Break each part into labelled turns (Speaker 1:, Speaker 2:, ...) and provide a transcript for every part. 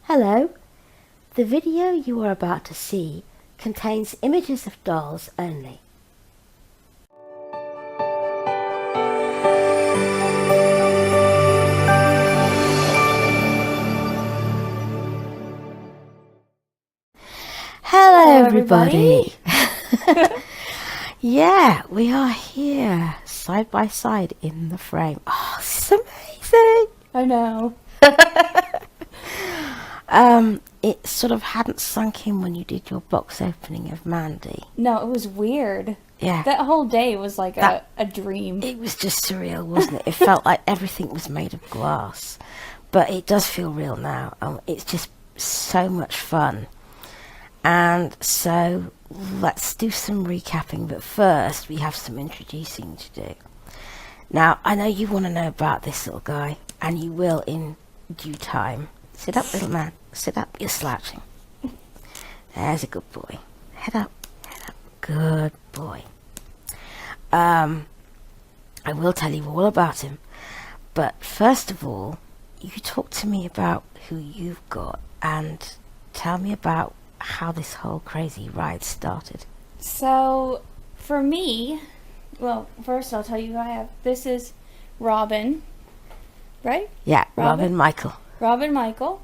Speaker 1: Hello. The video you are about to see contains images of dolls only. Hello everybody. Yeah, we are here side by side in the frame. Oh, this is amazing.
Speaker 2: I know.
Speaker 1: It sort of hadn't sunk in when you did your box opening of Mandy.
Speaker 2: No, it was weird.
Speaker 1: Yeah.
Speaker 2: That whole day was like a dream.
Speaker 1: It was just surreal, wasn't it? It felt like everything was made of glass. But it does feel real now. It's just so much fun. And so let's do some recapping. But first, we have some introducing to do. Now, I know you want to know about this little guy. And you will in due time. Sit up, little man. Sit up. You're slouching. There's a good boy. Head up. Head up. Good boy. I will tell you all about him. But first of all, you talk to me about who you've got and tell me about how this whole crazy ride started.
Speaker 2: So, for me, well, first I'll tell you who I have. This is Robin, right?
Speaker 1: Yeah, Robin Michael.
Speaker 2: Robin Michael,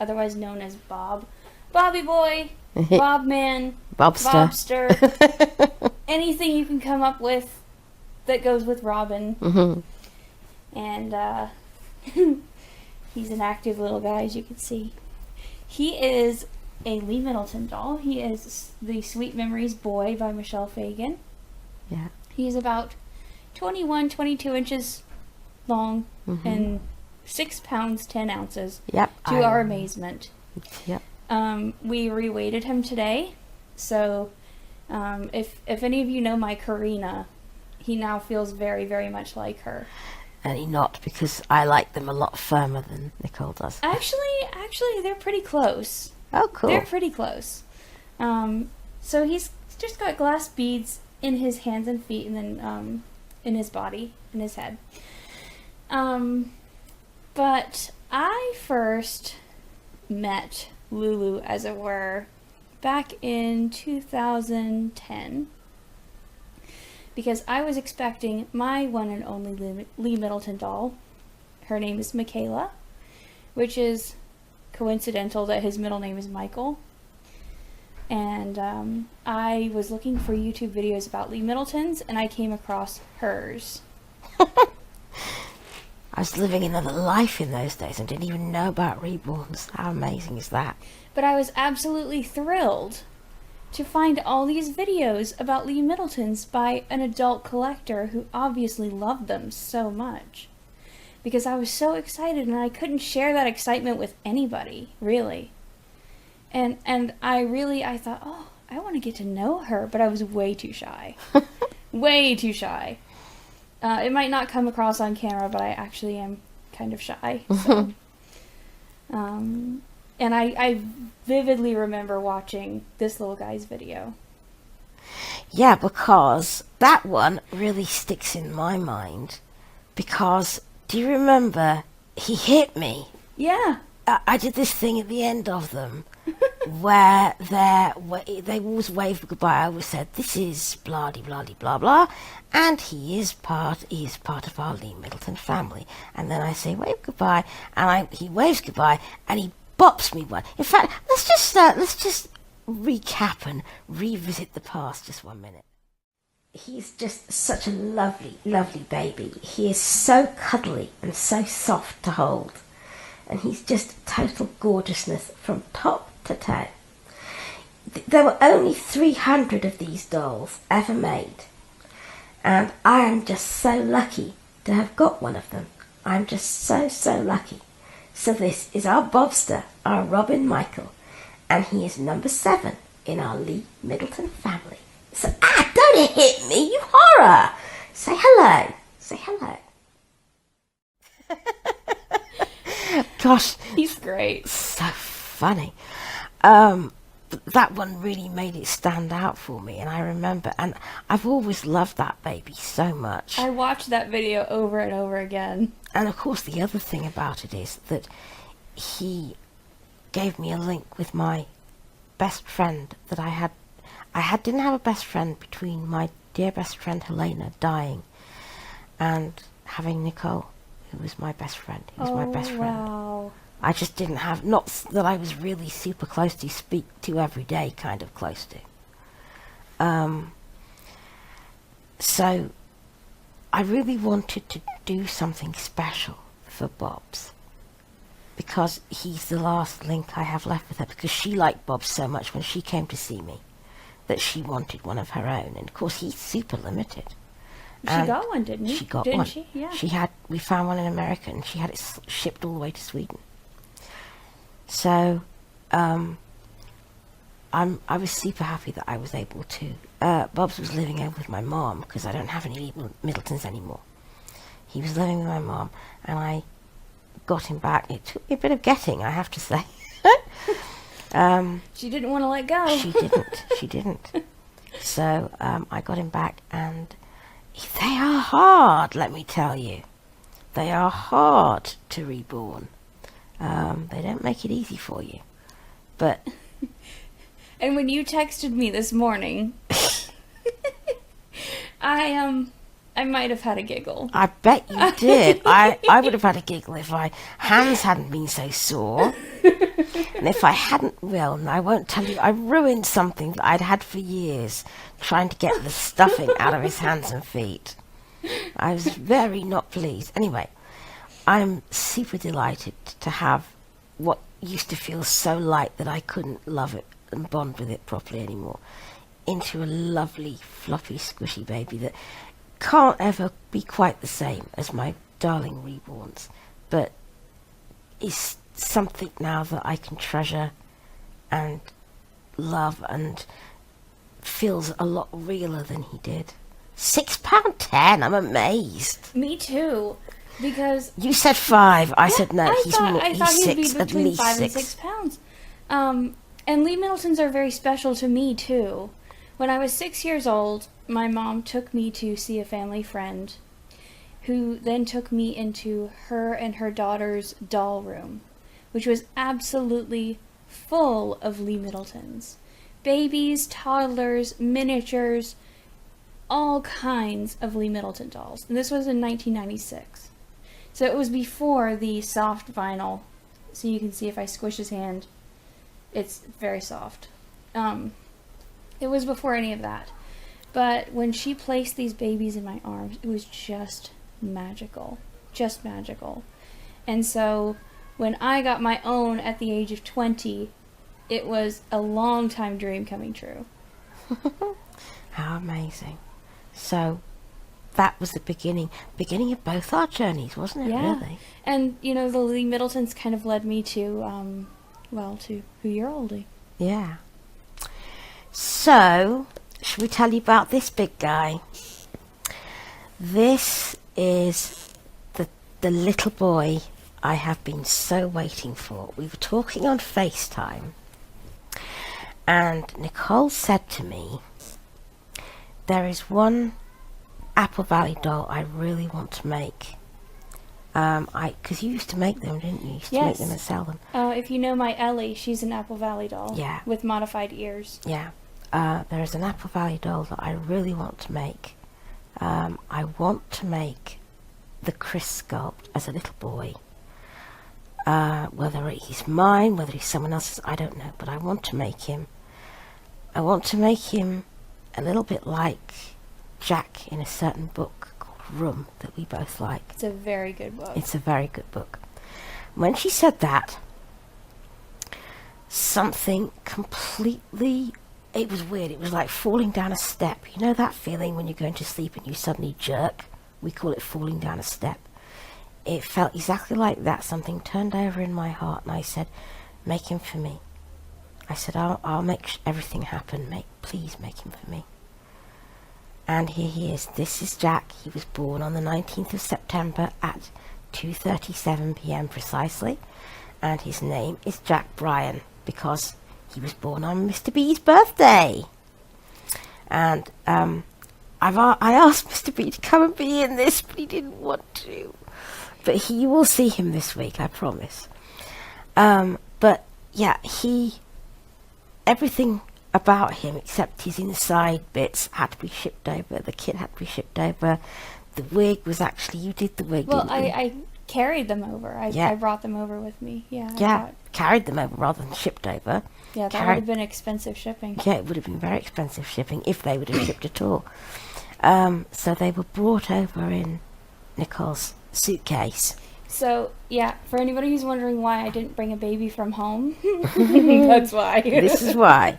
Speaker 2: otherwise known as Bob. Bobby Boy, Bob Man,
Speaker 1: Bobster.
Speaker 2: Bobster. Anything you can come up with that goes with Robin.
Speaker 1: Mm-hmm.
Speaker 2: And he's an active little guy, as you can see. He is a Lee Middleton doll. He is the Sweet Memories Boy by Michelle Fagan.
Speaker 1: Yeah.
Speaker 2: He's about 21, 22 inches long and 6 pounds, 10 ounces.
Speaker 1: Yep.
Speaker 2: To our amazement.
Speaker 1: Yep.
Speaker 2: We reweighted him today. So if any of you know my Karina, he now feels very, very much like her.
Speaker 1: And he not, because I like them a lot firmer than Nicole does.
Speaker 2: Actually, they're pretty close.
Speaker 1: Oh, cool.
Speaker 2: They're pretty close. So he's just got glass beads in his hands and feet, and then in his body, in his head. But I first met Lulu, as it were, back in 2010. Because I was expecting my one and only Lee Middleton doll. Her name is Michaela, which is coincidental that his middle name is Michael. And I was looking for YouTube videos about Lee Middletons, and I came across hers.
Speaker 1: I was living another life in those days and didn't even know about reborns. How amazing is that?
Speaker 2: But I was absolutely thrilled to find all these videos about Lee Middletons by an adult collector who obviously loved them so much. Because I was so excited, and I couldn't share that excitement with anybody, really. And I thought, oh, I want to get to know her, but I was way too shy. Way too shy. It might not come across on camera, but I actually am kind of shy. So. And I vividly remember watching this little guy's video.
Speaker 1: Yeah, because that one really sticks in my mind. Because, do you remember, he hit me?
Speaker 2: Yeah.
Speaker 1: I did this thing at the end of them where they always waved goodbye. I always said, this is blah de blah de blah blah, and he is part of our Lee Middleton family. And then I say wave goodbye, and he waves goodbye, and he bops me one. In fact, let's just recap and revisit the past just 1 minute. He's just such a lovely, lovely baby. He is so cuddly and so soft to hold. And he's just total gorgeousness from top to toe. There were only 300 of these dolls ever made. And I am just so lucky to have got one of them. I'm just so, so lucky. So this is our Bobster, our Robin Michael. And he is number 7 in our Lee Middleton family. So, don't hit me, you horror! Say hello. Say hello. Gosh.
Speaker 2: He's great.
Speaker 1: So funny. That one really made it stand out for me, and I remember, and I've always loved that baby so much.
Speaker 2: I watched that video over and over again.
Speaker 1: And of course the other thing about it is that he gave me a link with my best friend that I had. Didn't have a best friend between my dear best friend Helena dying and having Nicole, who was my best friend. He was my best friend.
Speaker 2: Wow.
Speaker 1: I just didn't have, not that I was really super close to, speak to every day, kind of close to. So I really wanted to do something special for Bob's, because he's the last link I have left with her, because she liked Bob so much when she came to see me that she wanted one of her own. And of course he's super limited.
Speaker 2: She got one, didn't she?
Speaker 1: She got
Speaker 2: didn't
Speaker 1: one.
Speaker 2: She? Yeah.
Speaker 1: We found one in America, and she had it shipped all the way to Sweden. So I was super happy that I was able to. Bob's was living over with my mom, because I don't have any Middletons anymore. He was living with my mom, and I got him back. It took me a bit of getting, I have to say.
Speaker 2: She didn't want to let go.
Speaker 1: She didn't. So I got him back, and they are hard, let me tell you. They are hard to reborn. They don't make it easy for you. But...
Speaker 2: And when you texted me this morning, I might have had a giggle.
Speaker 1: I bet you did. I would have had a giggle if my hands hadn't been so sore. And if I hadn't, well, and I won't tell you, I ruined something that I'd had for years, trying to get the stuffing out of his hands and feet. I was very not pleased. Anyway, I'm super delighted to have what used to feel so light that I couldn't love it and bond with it properly anymore, into a lovely, fluffy, squishy baby that can't ever be quite the same as my darling reborns, but is something now that I can treasure and love, and feels a lot realer than he did. £6.10, I'm amazed.
Speaker 2: Me too, because
Speaker 1: you said 5, I said no,
Speaker 2: I
Speaker 1: he's
Speaker 2: thought he'd be
Speaker 1: 6, at
Speaker 2: between
Speaker 1: least
Speaker 2: 5
Speaker 1: 6.
Speaker 2: and 6 pounds. And Lee Middletons are very special to me too. When I was 6 years old, my mom took me to see a family friend, who then took me into her and her daughter's doll room, which was absolutely full of Lee Middletons. Babies, toddlers, miniatures, all kinds of Lee Middleton dolls. And this was in 1996. So it was before the soft vinyl. So you can see if I squish his hand, it's very soft. It was before any of that. But when she placed these babies in my arms, it was just magical. Just magical. And so when I got my own at the age of 20, it was a long time dream coming true.
Speaker 1: How amazing. So that was the beginning of both our journeys, wasn't it?
Speaker 2: Yeah.
Speaker 1: Really?
Speaker 2: And, you know, the Lee Middletons kind of led me to, to who you're oldie.
Speaker 1: Yeah. So, should we tell you about this big guy? This is the little boy I have been so waiting for. We were talking on FaceTime, and Nicole said to me, there is one Apple Valley doll I really want to make. Because you used to make them, didn't you? You used to make them and sell them.
Speaker 2: If you know my Ellie, she's an Apple Valley doll.
Speaker 1: Yeah.
Speaker 2: With modified ears.
Speaker 1: Yeah. There is an Apple Valley doll that I really want to make. I want to make the Chris sculpt as a little boy. Whether he's mine, whether he's someone else's, I don't know. But I want to make him. I want to make him a little bit like Jack in a certain book called Room that we both like.
Speaker 2: It's a very good book.
Speaker 1: It's a very good book. When she said that, something completely... It was weird. It was like falling down a step. You know that feeling when you're going to sleep and you suddenly jerk? We call it falling down a step. It felt exactly like that. Something turned over in my heart, and I said, make him for me. I said, I'll make everything happen. Please make him for me. And here he is. This is Jack. He was born on the 19th of September at 2:37 p.m. precisely. And his name is Jack Bryan, because he was born on Mr. B's birthday. And I asked Mr. B to come and be in this, but he didn't want to. But you will see him this week, I promise. But yeah, everything about him except his inside bits had to be shipped over. The kit had to be shipped over. The wig was actually, you did the wig,
Speaker 2: Well,
Speaker 1: didn't you?
Speaker 2: I carried them over. I brought them over with me. Yeah.
Speaker 1: Yeah, carried them over rather than shipped over.
Speaker 2: Yeah, that would have been expensive shipping.
Speaker 1: Yeah, it would have been very expensive shipping if they would have shipped at all. So they were brought over in Nicole's suitcase.
Speaker 2: So, yeah, for anybody who's wondering why I didn't bring a baby from home, that's why.
Speaker 1: This is why.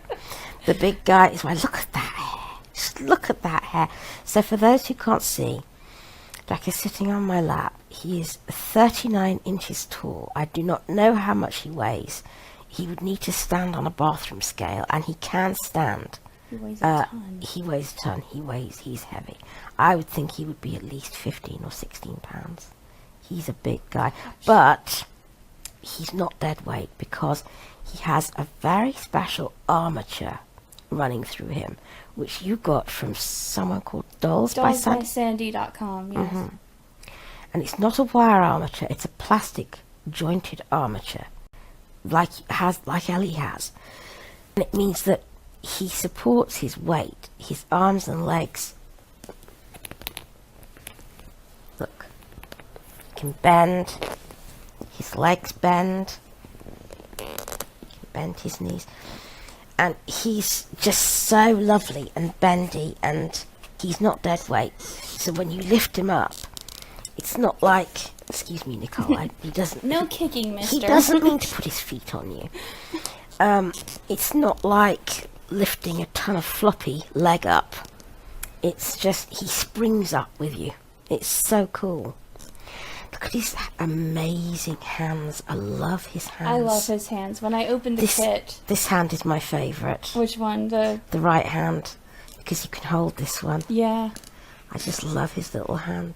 Speaker 1: The big guy is why. Look at that hair. Just look at that hair. So for those who can't see, Jack is sitting on my lap. He is 39 inches tall. I do not know how much he weighs. He would need to stand on a bathroom scale, and he can stand.
Speaker 2: He weighs a ton.
Speaker 1: He weighs a ton. He's heavy. I would think he would be at least 15 or 16 pounds. He's a big guy. But he's not dead weight because he has a very special armature running through him, which you got from someone called Dolls by
Speaker 2: Sandy.com, yes.
Speaker 1: Mm-hmm. And it's not a wire armature, it's a plastic jointed armature, like Ellie has. And it means that he supports his weight, his arms and legs. Look, he can bend, his legs bend, he can bend his knees. And he's just so lovely and bendy, and he's not dead weight. So when you lift him up, it's not like, excuse me, Nicole, he doesn't...
Speaker 2: No kicking, mister.
Speaker 1: He doesn't mean to put his feet on you. It's not like lifting a ton of floppy leg up. It's just, he springs up with you. It's so cool. Look at his amazing hands. I love his hands.
Speaker 2: I love his hands. When I opened the kit...
Speaker 1: This hand is my favourite.
Speaker 2: Which one? The
Speaker 1: right hand. Because you can hold this one.
Speaker 2: Yeah.
Speaker 1: I just love his little hand.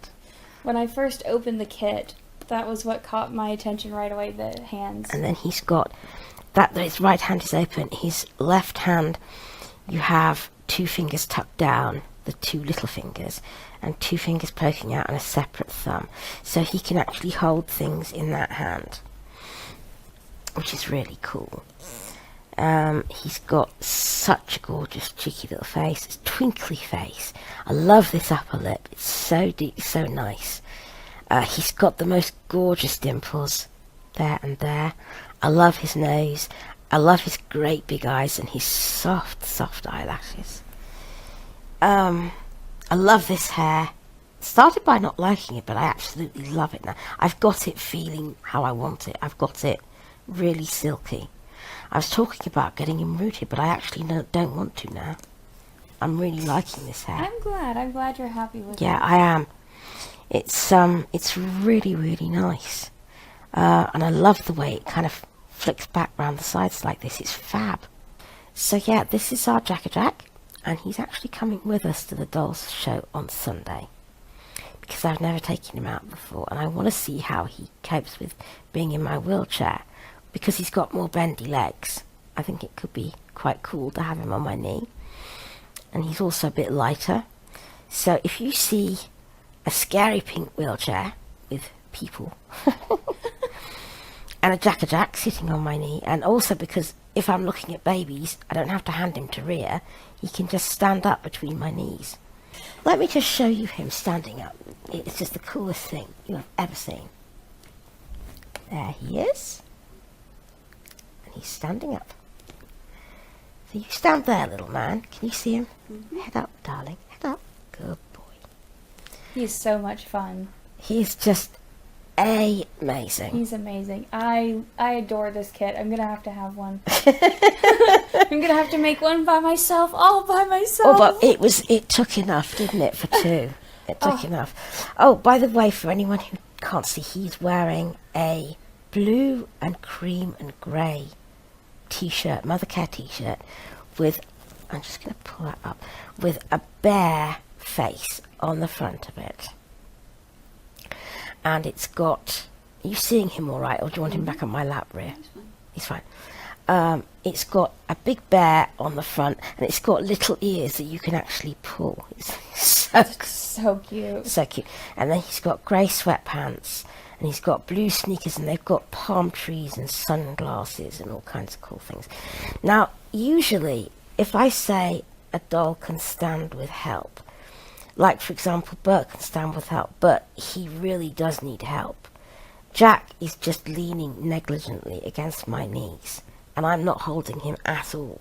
Speaker 2: When I first opened the kit, that was what caught my attention right away, the hands.
Speaker 1: And then he's got... that his right hand is open. His left hand, you have 2 fingers tucked down, the 2 little fingers, and 2 fingers poking out and a separate thumb. So he can actually hold things in that hand, which is really cool. He's got such a gorgeous cheeky little face, it's twinkly face. I love this upper lip, it's so deep, so nice. He's got the most gorgeous dimples there and there. I love his nose, I love his great big eyes and his soft eyelashes. I love this hair. Started by not liking it, but I absolutely love it now. I've got it feeling how I want it. I've got it really silky. I was talking about getting him rooted, but I actually don't want to now. I'm really liking this hair.
Speaker 2: I'm glad you're happy with it.
Speaker 1: Yeah, I am. It's really, really nice. And I love the way it kind of flicks back round the sides like this. It's fab. So yeah, this is our Jack-a-Jack, and he's actually coming with us to the Dolls show on Sunday, because I've never taken him out before, and I want to see how he copes with being in my wheelchair, because he's got more bendy legs. I think it could be quite cool to have him on my knee, and he's also a bit lighter. So if you see a scary pink wheelchair with people and a Jack-a-Jack sitting on my knee, and also because if I'm looking at babies, I don't have to hand him to rear, he can just stand up between my knees. Let me just show you him standing up. It's just the coolest thing you have ever seen. There he is. And he's standing up. So you stand there, little man. Can you see him? Mm-hmm. Head up, darling. Head up. Good boy.
Speaker 2: He's so much fun.
Speaker 1: He's just amazing.
Speaker 2: He's amazing. I adore this kit. I'm gonna have to have one. I'm gonna have to make one by myself, all by myself.
Speaker 1: Oh, but it took enough, didn't it, for 2? It took enough. Oh, by the way, for anyone who can't see, he's wearing a blue and cream and grey t-shirt, mother care t-shirt, with, I'm just gonna pull that up, with a bear face on the front of it. And it's got, are you seeing him all right, or do you want him back on my lap, Rhea? He's fine. It's got a big bear on the front, and it's got little ears that you can actually pull. It's
Speaker 2: so cute.
Speaker 1: So cute. And then he's got grey sweatpants and he's got blue sneakers, and they've got palm trees and sunglasses and all kinds of cool things. Now, usually, if I say a doll can stand with help, like, for example, Bert can stand with help, but he really does need help. Jack is just leaning negligently against my knees, and I'm not holding him at all.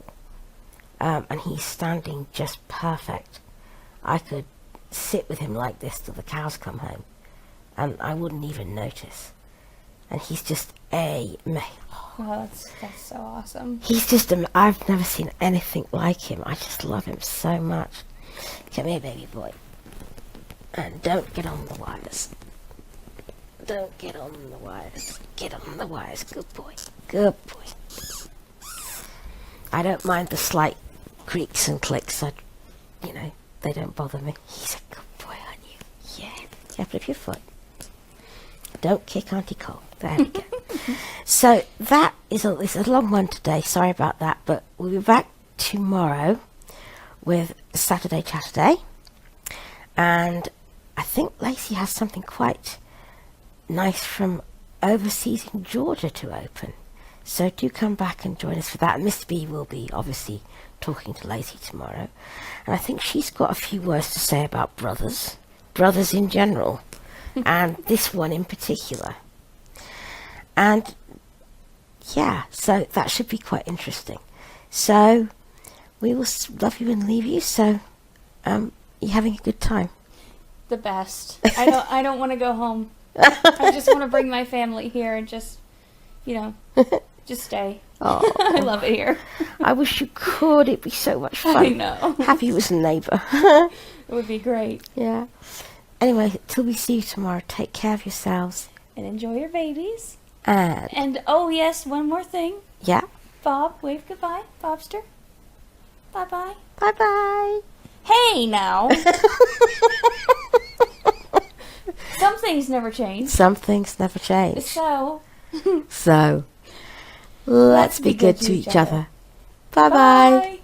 Speaker 1: And he's standing just perfect. I could sit with him like this till the cows come home, and I wouldn't even notice. And he's just
Speaker 2: Oh, that's so awesome.
Speaker 1: he's just I've never seen anything like him. I just love him so much. Come here, baby boy. And don't get on the wires. Don't get on the wires. Get on the wires. Good boy. Good boy. I don't mind the slight creaks and clicks. They don't bother me. He's a good boy, aren't you? Yeah. Careful of your foot. Don't kick Auntie Cole. There we go. So that is it's a long one today. Sorry about that. But we'll be back tomorrow with Saturday Chatterday. And I think Lacey has something quite nice from overseas in Georgia to open. So do come back and join us for that. And Mr. B will be obviously talking to Lacey tomorrow. And I think she's got a few words to say about brothers in general, and this one in particular. And yeah, so that should be quite interesting. So we will love you and leave you. So you're having a good time.
Speaker 2: The best. I don't want to go home. I just want to bring my family here and just stay.
Speaker 1: Oh,
Speaker 2: I love it here.
Speaker 1: I wish you could. It'd be so much fun.
Speaker 2: I know.
Speaker 1: Have you as a neighbour.
Speaker 2: It would be great.
Speaker 1: Yeah. Anyway, till we see you tomorrow, take care of yourselves.
Speaker 2: And enjoy your babies.
Speaker 1: And
Speaker 2: oh yes, one more thing.
Speaker 1: yeah.
Speaker 2: Bob, wave goodbye. Bobster. Bye-bye.
Speaker 1: Bye-bye.
Speaker 2: Hey, now. Some things never change.
Speaker 1: Some things never change.
Speaker 2: So,
Speaker 1: So, let's be good to each other. Bye-bye.
Speaker 2: bye.